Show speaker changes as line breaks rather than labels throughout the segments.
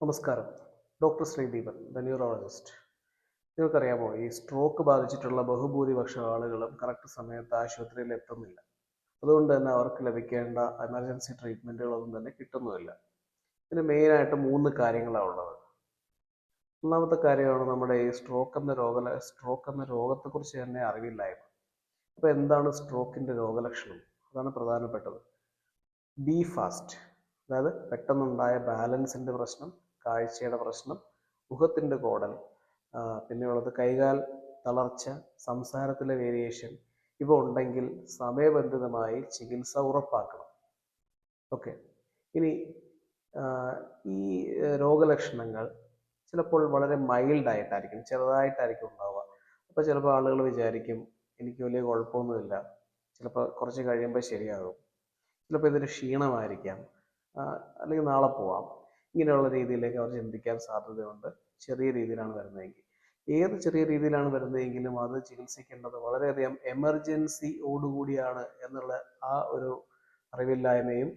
നമസ്കാരം. Doctor Sreedeepan, the neurologist. നിങ്ങൾക്കറിയാമോ, ഈ സ്ട്രോക്ക് ബാധിച്ചിട്ടുള്ള ബഹുഭൂരിപക്ഷം ആളുകളും കറക്റ്റ് സമയത്ത് ആശുപത്രിയിൽ എത്തുന്നില്ല. അതുകൊണ്ട് തന്നെ അവർക്ക് ലഭിക്കേണ്ട എമർജൻസി ട്രീറ്റ്മെൻറ്റുകളൊന്നും തന്നെ കിട്ടുന്നുമില്ല. ഇതിന് മെയിനായിട്ട് 3 കാര്യങ്ങളാണ് ഉള്ളത്. ഒന്നാമത്തെ കാര്യമാണ് നമ്മുടെ ഈ സ്ട്രോക്ക് എന്ന രോഗത്തെക്കുറിച്ച് തന്നെ അറിവില്ലായ്മ. അപ്പോൾ എന്താണ് സ്ട്രോക്കിൻ്റെ രോഗലക്ഷണം? അതാണ് പ്രധാനപ്പെട്ടത്. ബി ഫാസ്റ്റ്, അതായത് പെട്ടെന്നുണ്ടായ ബാലൻസിൻ്റെ പ്രശ്നം, കാഴ്ചയുടെ പ്രശ്നം, മുഖത്തിൻ്റെ കോടൽ, പിന്നെയുള്ളത് കൈകാൽ തളർച്ച, സംസാരത്തിലെ വേരിയേഷൻ. ഇവ ഉണ്ടെങ്കിൽ സമയബന്ധിതമായി ചികിത്സ ഉറപ്പാക്കണം. ഓക്കെ. ഇനി ഈ രോഗലക്ഷണങ്ങൾ ചിലപ്പോൾ വളരെ മൈൽഡായിട്ടായിരിക്കും, ചെറുതായിട്ടായിരിക്കും ഉണ്ടാവുക. അപ്പോൾ ചിലപ്പോൾ ആളുകൾ വിചാരിക്കും എനിക്ക് വലിയ കുഴപ്പമൊന്നുമില്ല, ചിലപ്പോൾ കുറച്ച് കഴിയുമ്പോൾ ശരിയാകും, ചിലപ്പോൾ ഇതൊരു ക്ഷീണമായിരിക്കാം, അല്ലെങ്കിൽ നാളെ പോവാം, ഇങ്ങനെയുള്ള രീതിയിലേക്ക് അവർ ചിന്തിക്കാൻ സാധ്യതയുണ്ട്. ചെറിയ രീതിയിലാണ് വരുന്നതെങ്കിൽ. ഏത് ചെറിയ രീതിയിലാണ് വരുന്നതെങ്കിലും അത് ചികിത്സിക്കേണ്ടത് വളരെയധികം എമർജൻസിയോടുകൂടിയാണ് എന്നുള്ള ആ ഒരു അറിവില്ലായ്മയും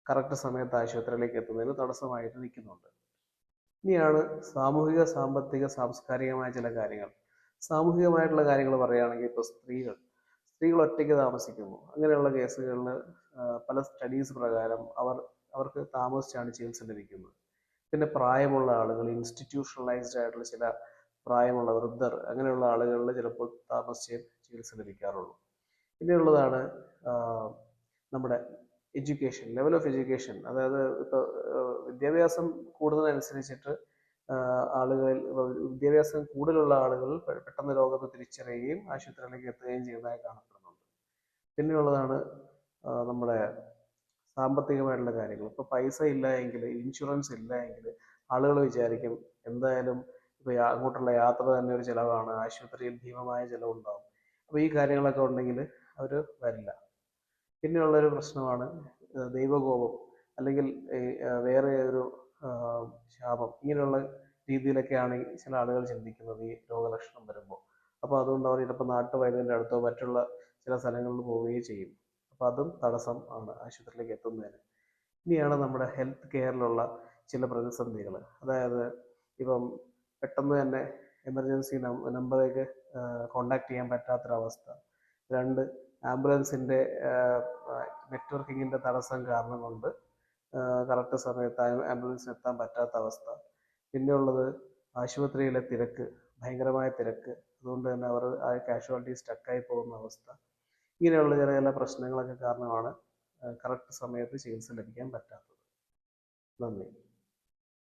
കറക്റ്റ് സമയത്ത് ആശുപത്രിയിലേക്ക് എത്തുന്നതിന് തടസ്സമായിട്ട് നിൽക്കുന്നുണ്ട്. ഇനിയാണ് സാമൂഹിക, സാമ്പത്തിക, സാംസ്കാരികമായ ചില കാര്യങ്ങൾ. സാമൂഹികമായിട്ടുള്ള കാര്യങ്ങൾ പറയുകയാണെങ്കിൽ ഇപ്പോൾ സ്ത്രീകൾ ഒറ്റയ്ക്ക് താമസിക്കുന്നു. അങ്ങനെയുള്ള കേസുകളിൽ പല സ്റ്റഡീസ് പ്രകാരം അവർക്ക് താമസിച്ചാണ് ചികിത്സ ലഭിക്കുന്നത്. പിന്നെ പ്രായമുള്ള ആളുകൾ, ഇൻസ്റ്റിറ്റ്യൂഷണലൈസ്ഡ് ആയിട്ടുള്ള ചില പ്രായമുള്ള വൃദ്ധർ, അങ്ങനെയുള്ള ആളുകളിൽ ചിലപ്പോൾ താമസിച്ചേ ചികിത്സ ലഭിക്കാറുള്ളൂ. പിന്നെയുള്ളതാണ് നമ്മുടെ എഡ്യൂക്കേഷൻ, ലെവൽ ഓഫ് എഡ്യൂക്കേഷൻ. അതായത് ഇപ്പോൾ വിദ്യാഭ്യാസം കൂടുന്നതനുസരിച്ചിട്ട് വിദ്യാഭ്യാസം കൂടുതലുള്ള ആളുകൾ പെട്ടെന്ന് രോഗത്തെ തിരിച്ചറിയുകയും ആശുപത്രിയിലേക്ക് എത്തുകയും ചെയ്യുന്നതായി കാണപ്പെടുന്നുണ്ട്. പിന്നെയുള്ളതാണ് നമ്മുടെ സാമ്പത്തികമായിട്ടുള്ള കാര്യങ്ങൾ. ഇപ്പോൾ പൈസ ഇല്ല എങ്കിൽ, ഇൻഷുറൻസ് ഇല്ല എങ്കിൽ ആളുകൾ വിചാരിക്കും എന്തായാലും ഇപ്പോൾ അങ്ങോട്ടുള്ള യാത്ര തന്നെ ഒരു ചിലവാണ്, ആശുപത്രിയിൽ ഭീമമായ ചിലവുണ്ടാകും, അപ്പോൾ ഈ കാര്യങ്ങളൊക്കെ ഉണ്ടെങ്കിൽ അവർ വരില്ല. പിന്നെയുള്ളൊരു പ്രശ്നമാണ് ദൈവകോപം, അല്ലെങ്കിൽ വേറെ ഒരു ശാപം. ഇങ്ങനെയുള്ള രീതിയിലൊക്കെയാണ് ചില ആളുകൾ ചിന്തിക്കുന്നത് ഈ രോഗലക്ഷണം വരുമ്പോൾ. അപ്പോൾ അതുകൊണ്ട് അവർ ചിലപ്പോൾ നാട്ടുവൈദ്യൻ്റെ അടുത്തോ മറ്റുള്ള ചില സ്ഥലങ്ങളിൽ പോവുകയും ചെയ്യും. അപ്പോൾ അതും തടസ്സം ആണ് ആശുപത്രിയിലേക്ക് എത്തുന്നതിന്. ഇനിയാണ് നമ്മുടെ ഹെൽത്ത് കെയറിലുള്ള ചില പ്രതിസന്ധികൾ. അതായത് ഇപ്പം പെട്ടെന്ന് തന്നെ എമർജൻസി നമ്പറേക്ക് കോണ്ടാക്ട് ചെയ്യാൻ പറ്റാത്തൊരവസ്ഥ. 2, ആംബുലൻസിൻ്റെ നെറ്റ്വർക്കിങ്ങിൻ്റെ തടസ്സം കാരണം കൊണ്ട് കറക്റ്റ് സമയത്ത് ആംബുലൻസിന് എത്താൻ പറ്റാത്ത അവസ്ഥ. പിന്നെയുള്ളത് ആശുപത്രിയിലെ തിരക്ക്, ഭയങ്കരമായ തിരക്ക്, അതുകൊണ്ട് തന്നെ അവർ ആ കാഷ്വാലിറ്റി സ്റ്റക്കായി പോകുന്ന അവസ്ഥ. ഇങ്ങനെയുള്ള ചില പ്രശ്നങ്ങളൊക്കെ കാരണമാണ് കറക്റ്റ് സമയത്ത് ചികിത്സ ലഭിക്കാൻ പറ്റാത്തത്. നന്ദി.